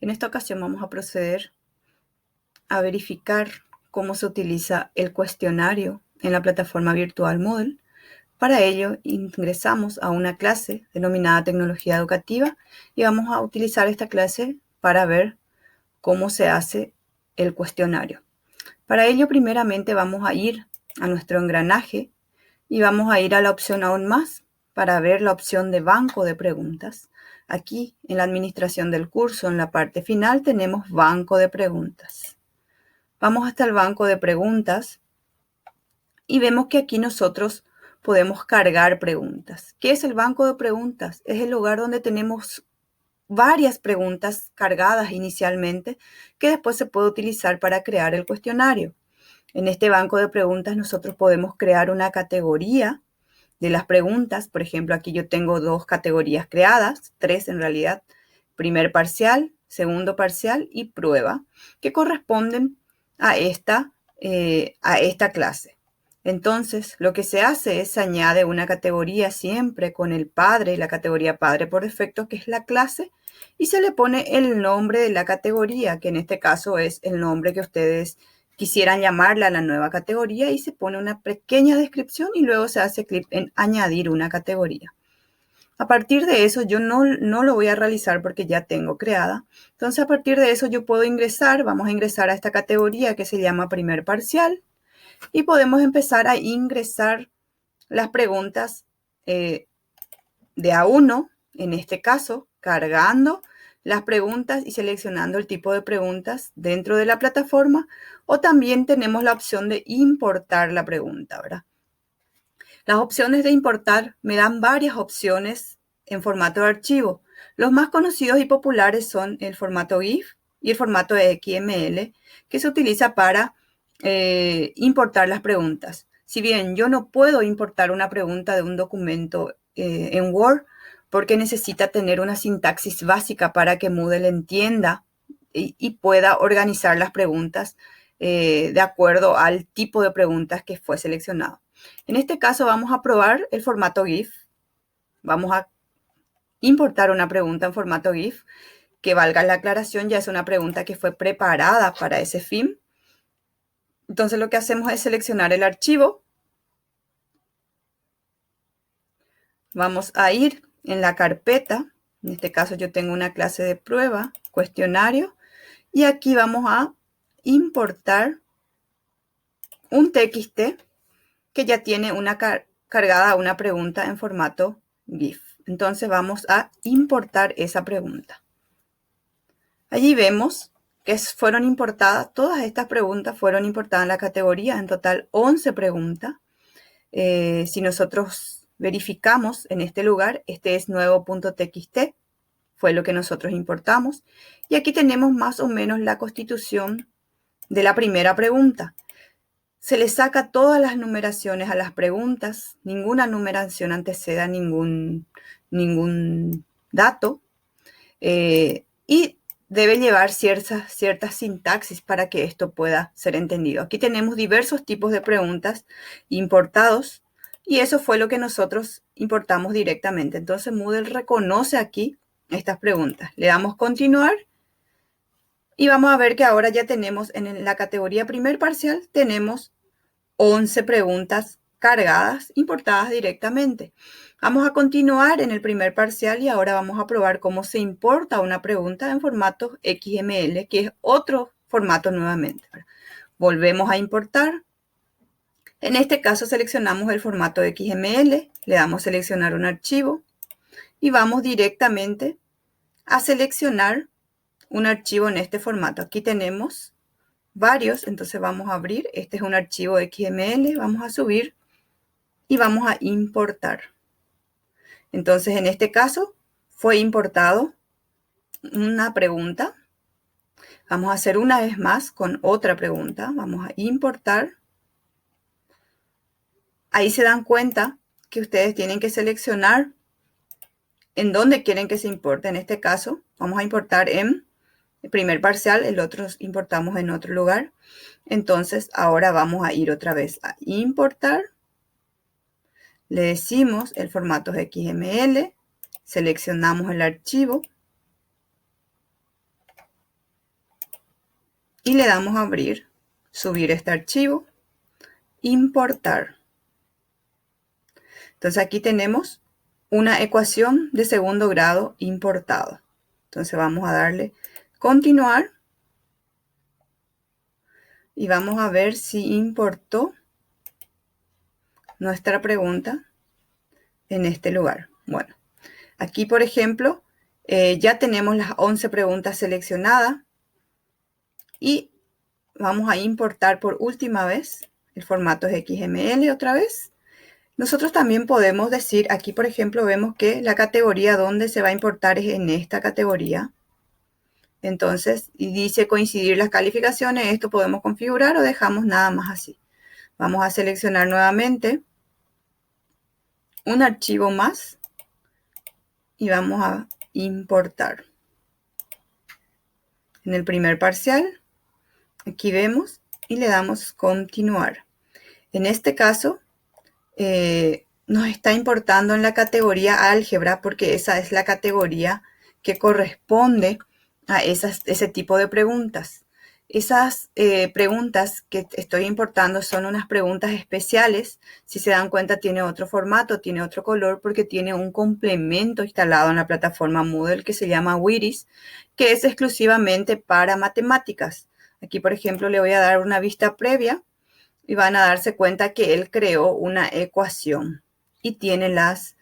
En esta ocasión vamos a proceder a verificar cómo se utiliza el cuestionario en la plataforma virtual Moodle. Para ello ingresamos a una clase denominada Tecnología Educativa y vamos a utilizar esta clase para ver cómo se hace el cuestionario. Para ello primeramente vamos a ir a nuestro engranaje y vamos a ir a la opción Aún más para ver la opción de banco de preguntas. Aquí en la administración del curso, en la parte final, tenemos banco de preguntas. Vamos hasta el banco de preguntas y vemos que aquí nosotros podemos cargar preguntas. ¿Qué es el banco de preguntas? Es el lugar donde tenemos varias preguntas cargadas inicialmente que después se puede utilizar para crear el cuestionario. En este banco de preguntas nosotros podemos crear una categoría de las preguntas. Por ejemplo, aquí yo tengo 2 categorías creadas, 3 en realidad: primer parcial, segundo parcial y prueba, que corresponden a esta clase. Entonces, lo que se hace es se añade una categoría siempre con el padre, la categoría padre por defecto, que es la clase, y se le pone el nombre de la categoría, que en este caso es el nombre que ustedes quisieran llamarla a la nueva categoría, y se pone una pequeña descripción y luego se hace clic en añadir una categoría. A partir de eso yo no lo voy a realizar porque ya tengo creada. Entonces a partir de eso yo puedo ingresar, vamos a ingresar a esta categoría que se llama primer parcial y podemos empezar a ingresar las preguntas de A1, en este caso, cargando las preguntas y seleccionando el tipo de preguntas dentro de la plataforma, o también tenemos la opción de importar la pregunta, ¿verdad? Las opciones de importar me dan varias opciones en formato de archivo. Los más conocidos y populares son el formato GIF y el formato XML, que se utiliza para importar las preguntas. Si bien yo no puedo importar una pregunta de un documento en Word, porque necesita tener una sintaxis básica para que Moodle entienda y pueda organizar las preguntas de acuerdo al tipo de preguntas que fue seleccionado. En este caso vamos a probar el formato GIF. Vamos a importar una pregunta en formato GIF, que valga la aclaración, ya es una pregunta que fue preparada para ese fin. Entonces lo que hacemos es seleccionar el archivo. Vamos a ir en la carpeta, en este caso yo tengo una clase de prueba, cuestionario, y aquí vamos a importar un TXT que ya tiene cargada una pregunta en formato GIF. Entonces vamos a importar esa pregunta. Allí vemos que fueron importadas, todas estas preguntas fueron importadas en la categoría, en total 11 preguntas. Si nosotros verificamos en este lugar, este es nuevo.txt, fue lo que nosotros importamos. Y aquí tenemos más o menos la constitución de la primera pregunta. Se le saca todas las numeraciones a las preguntas, ninguna numeración anteceda ningún dato, y debe llevar ciertas sintaxis para que esto pueda ser entendido. Aquí tenemos diversos tipos de preguntas importados y eso fue lo que nosotros importamos directamente. Entonces Moodle reconoce aquí estas preguntas. Le damos continuar y vamos a ver que ahora ya tenemos en la categoría primer parcial, tenemos 11 preguntas cargadas, importadas directamente. Vamos a continuar en el primer parcial y ahora vamos a probar cómo se importa una pregunta en formato XML, que es otro formato nuevamente. Volvemos a importar. En este caso seleccionamos el formato XML, le damos seleccionar un archivo y vamos directamente a seleccionar un archivo en este formato. Aquí tenemos varios, entonces vamos a abrir. Este es un archivo XML, vamos a subir y vamos a importar. Entonces, en este caso, fue importado una pregunta. Vamos a hacer una vez más con otra pregunta. Vamos a importar. Ahí se dan cuenta que ustedes tienen que seleccionar en dónde quieren que se importe. En este caso, vamos a importar en el primer parcial, el otro importamos en otro lugar. Entonces, ahora vamos a ir otra vez a importar. Le decimos el formato es XML, seleccionamos el archivo y le damos a abrir, subir este archivo, importar. Entonces aquí tenemos una ecuación de segundo grado importado. Entonces vamos a darle continuar y vamos a ver si importó nuestra pregunta en este lugar. Bueno, aquí por ejemplo ya tenemos las 11 preguntas seleccionadas y vamos a importar por última vez. El formato es XML otra vez. Nosotros también podemos decir, aquí por ejemplo vemos que la categoría donde se va a importar es en esta categoría. Entonces, y dice coincidir las calificaciones, esto podemos configurar o dejamos nada más así. Vamos a seleccionar nuevamente un archivo más y vamos a importar. En el primer parcial, aquí vemos y le damos continuar. En este caso, nos está importando en la categoría álgebra porque esa es la categoría que corresponde a ese tipo de preguntas. Esas preguntas que estoy importando son unas preguntas especiales. Si se dan cuenta, tiene otro formato, tiene otro color porque tiene un complemento instalado en la plataforma Moodle que se llama Wiris, que es exclusivamente para matemáticas. Aquí, por ejemplo, le voy a dar una vista previa y van a darse cuenta que él creó una ecuación y tiene las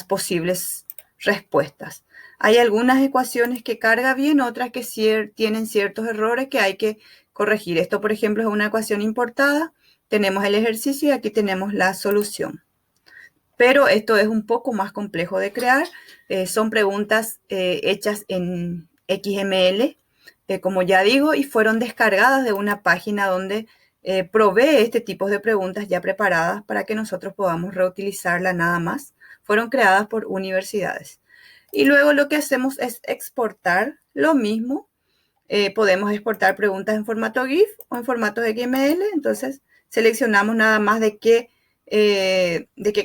posibles respuestas. Hay algunas ecuaciones que carga bien, otras que tienen ciertos errores que hay que corregir. Esto, por ejemplo, es una ecuación importada. Tenemos el ejercicio y aquí tenemos la solución. Pero esto es un poco más complejo de crear. Son preguntas hechas en XML, como ya digo, y fueron descargadas de una página donde provee este tipo de preguntas ya preparadas para que nosotros podamos reutilizarla nada más. Fueron creadas por universidades. Y luego lo que hacemos es exportar lo mismo. Podemos exportar preguntas en formato GIF o en formato XML. Entonces seleccionamos nada más de qué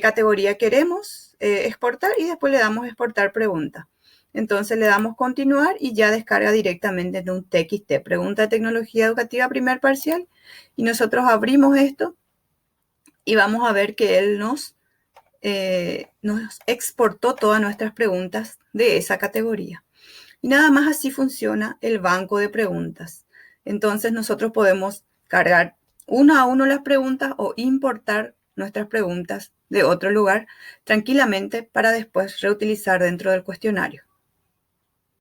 categoría queremos exportar y después le damos exportar pregunta. Entonces le damos continuar y ya descarga directamente en un TXT, pregunta de tecnología educativa primer parcial. Y nosotros abrimos esto y vamos a ver que él nos exportó todas nuestras preguntas de esa categoría. Y nada más así funciona el banco de preguntas. Entonces nosotros podemos cargar uno a uno las preguntas o importar nuestras preguntas de otro lugar tranquilamente para después reutilizar dentro del cuestionario.